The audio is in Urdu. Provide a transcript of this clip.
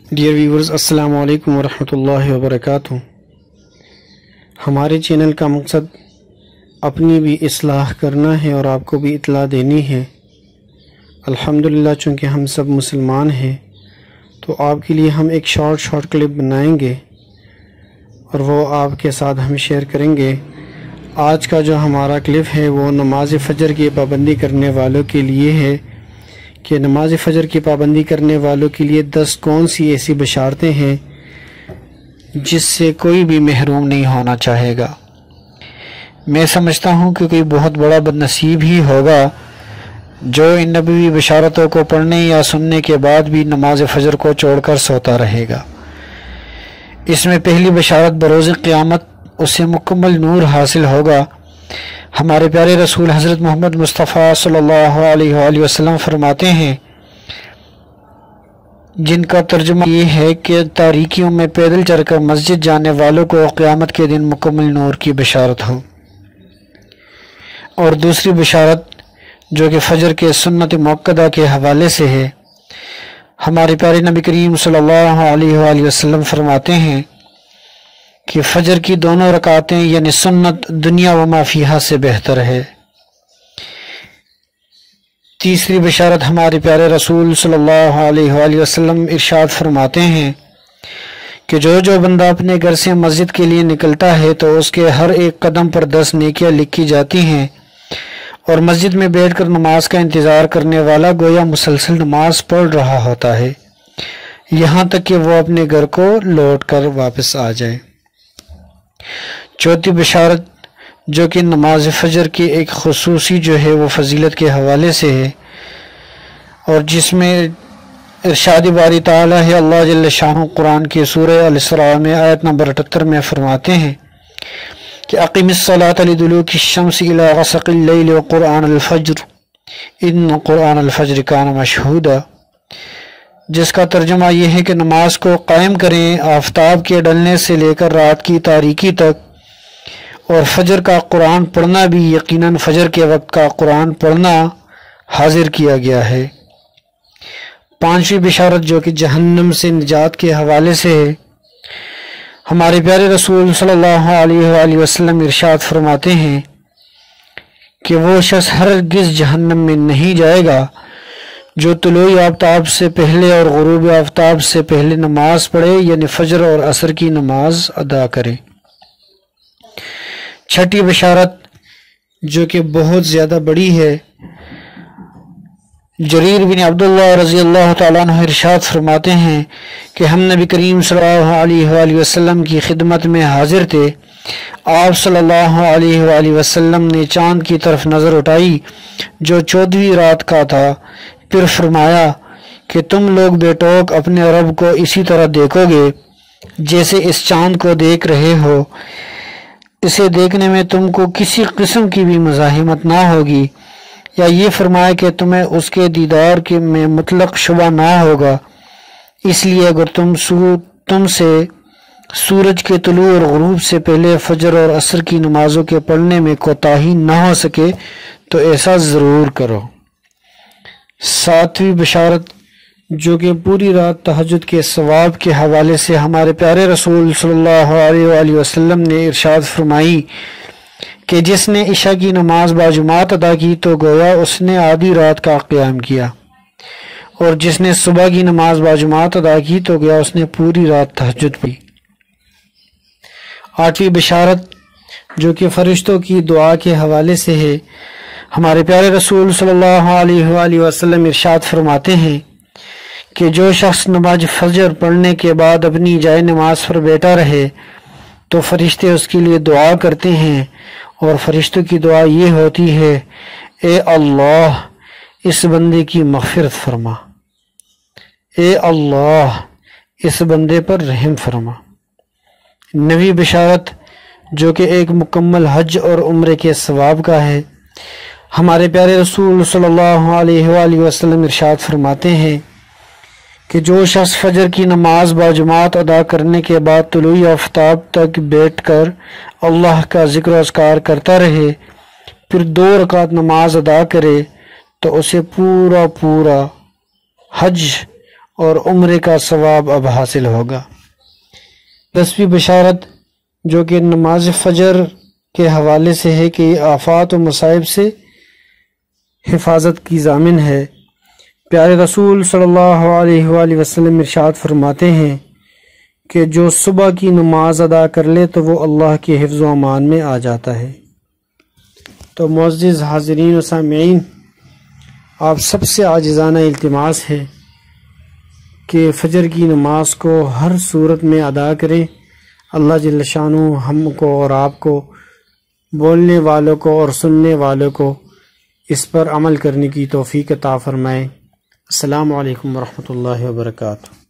ڈیئر ویورز، السلام علیکم ورحمۃ اللہ وبرکاتہ۔ ہمارے چینل کا مقصد اپنی بھی اصلاح کرنا ہے اور آپ کو بھی اطلاع دینی ہے۔ الحمدللہ چونکہ ہم سب مسلمان ہیں تو آپ کے لیے ہم ایک شارٹ کلپ بنائیں گے اور وہ آپ کے ساتھ ہم شیئر کریں گے۔ آج کا جو ہمارا کلپ ہے وہ نماز فجر کی پابندی کرنے والوں کے لیے ہے کہ نماز فجر کی پابندی کرنے والوں کے لیے 10 کون سی ایسی بشارتیں ہیں جس سے کوئی بھی محروم نہیں ہونا چاہے گا۔ میں سمجھتا ہوں کہ کوئی بہت بڑا بد نصیب ہی ہوگا جو ان نبوی بشارتوں کو پڑھنے یا سننے کے بعد بھی نماز فجر کو چھوڑ کر سوتا رہے گا۔ اس میں پہلی بشارت بروز قیامت اسے مکمل نور حاصل ہوگا۔ ہمارے پیارے رسول حضرت محمد مصطفیٰ صلی اللہ علیہ وآلہ وسلم فرماتے ہیں، جن کا ترجمہ یہ ہے کہ تاریکیوں میں پیدل چل کر مسجد جانے والوں کو قیامت کے دن مکمل نور کی بشارت ہو۔ اور دوسری بشارت جو کہ فجر کے سنت مؤکدہ کے حوالے سے ہے، ہمارے پیارے نبی کریم صلی اللہ علیہ وآلہ وسلم فرماتے ہیں کہ فجر کی دونوں رکعتیں یعنی سنت دنیا و ما فیہا سے بہتر ہے۔ تیسری بشارت ہمارے پیارے رسول صلی اللہ علیہ وآلہ وسلم ارشاد فرماتے ہیں کہ جو بندہ اپنے گھر سے مسجد کے لیے نکلتا ہے تو اس کے ہر ایک قدم پر 10 نیکیاں لکھی جاتی ہیں، اور مسجد میں بیٹھ کر نماز کا انتظار کرنے والا گویا مسلسل نماز پڑھ رہا ہوتا ہے یہاں تک کہ وہ اپنے گھر کو لوٹ کر واپس آ جائے۔ چوتھی بشارت جو کہ نماز فجر کی ایک خصوصی جو ہے وہ فضیلت کے حوالے سے ہے، اور جس میں ارشاد باری تعالیٰ ہے اللہ جل شانہ قرآن کی سورہ الاسراء میں آیت نمبر 78 میں فرماتے ہیں کہ اقم الصلاۃ لدلوک الشمس الی غسق اللیل وقرآن الفجر ان قرآن الفجر کان مشہودا، جس کا ترجمہ یہ ہے کہ نماز کو قائم کریں آفتاب کے ڈلنے سے لے کر رات کی تاریکی تک، اور فجر کا قرآن پڑھنا بھی یقیناً فجر کے وقت کا قرآن پڑھنا حاضر کیا گیا ہے۔ پانچویں بشارت جو کہ جہنم سے نجات کے حوالے سے ہے، ہمارے پیارے رسول صلی اللہ علیہ وآلہ وسلم ارشاد فرماتے ہیں کہ وہ شخص ہرگز جہنم میں نہیں جائے گا جو طلوع آفتاب سے پہلے اور غروب آفتاب سے پہلے نماز پڑھے یعنی فجر اور عصر کی نماز ادا کرے۔ چھٹی بشارت جو کہ بہت زیادہ بڑی ہے، جریر بن عبداللہ رضی اللہ تعالیٰ عنہ ارشاد فرماتے ہیں کہ ہم نبی کریم صلی اللہ علیہ وآلہ وسلم کی خدمت میں حاضر تھے۔ آپ صلی اللہ علیہ وآلہ وسلم نے چاند کی طرف نظر اٹھائی جو 14ویں رات کا تھا، پھر فرمایا کہ تم لوگ بے ٹوک اپنے رب کو اسی طرح دیکھو گے جیسے اس چاند کو دیکھ رہے ہو، اسے دیکھنے میں تم کو کسی قسم کی بھی مزاحمت نہ ہوگی، یا یہ فرمایا کہ تمہیں اس کے دیدار میں مطلق شبہ نہ ہوگا، اس لیے اگر تم سے سورج کے طلوع اور غروب سے پہلے فجر اور عصر کی نمازوں کے پڑھنے میں کوتاہی نہ ہو سکے تو ایسا ضرور کرو۔ ساتویں بشارت جو کہ پوری رات تہجد کے ثواب کے حوالے سے ہمارے پیارے رسول صلی اللہ علیہ وآلہ وسلم نے ارشاد فرمائی کہ جس نے عشاء کی نماز باجماعت ادا کی تو گویا اس نے آدھی رات کا قیام کیا، اور جس نے صبح کی نماز باجماعت ادا کی تو گویا اس نے پوری رات تہجد پڑھی۔ آٹھویں بشارت جو کہ فرشتوں کی دعا کے حوالے سے ہے، ہمارے پیارے رسول صلی اللہ علیہ وآلہ وسلم ارشاد فرماتے ہیں کہ جو شخص نماز فجر پڑھنے کے بعد اپنی جائے نماز پر بیٹھا رہے تو فرشتے اس کے لیے دعا کرتے ہیں، اور فرشتوں کی دعا یہ ہوتی ہے، اے اللہ اس بندے کی مغفرت فرما، اے اللہ اس بندے پر رحم فرما۔ نویں بشارت جو کہ ایک مکمل حج اور عمرے کے ثواب کا ہے، ہمارے پیارے رسول صلی اللہ علیہ وآلہ وسلم ارشاد فرماتے ہیں کہ جو شخص فجر کی نماز باجماعت ادا کرنے کے بعد طلوع آفتاب تک بیٹھ کر اللہ کا ذکر و اذکار کرتا رہے، پھر 2 رکعت نماز ادا کرے تو اسے پورا حج اور عمرے کا ثواب اب حاصل ہوگا۔ 10ویں بشارت جو کہ نماز فجر کے حوالے سے ہے کہ آفات و مصائب سے حفاظت کی ضامن ہے۔ پیارے رسول صلی اللہ علیہ وآلہ وسلم ارشاد فرماتے ہیں کہ جو صبح کی نماز ادا کر لے تو وہ اللہ کے حفظ و امان میں آ جاتا ہے۔ تو معزز حاضرین و سامعین، آپ سب سے عاجزانہ التماس ہے کہ فجر کی نماز کو ہر صورت میں ادا کریں۔ اللہ جل شانہ ہم کو اور آپ کو، بولنے والوں کو اور سننے والوں کو، اس پر عمل کرنے کی توفیق عطا فرمائے۔ السلام علیکم ورحمۃ اللہ وبرکاتہ۔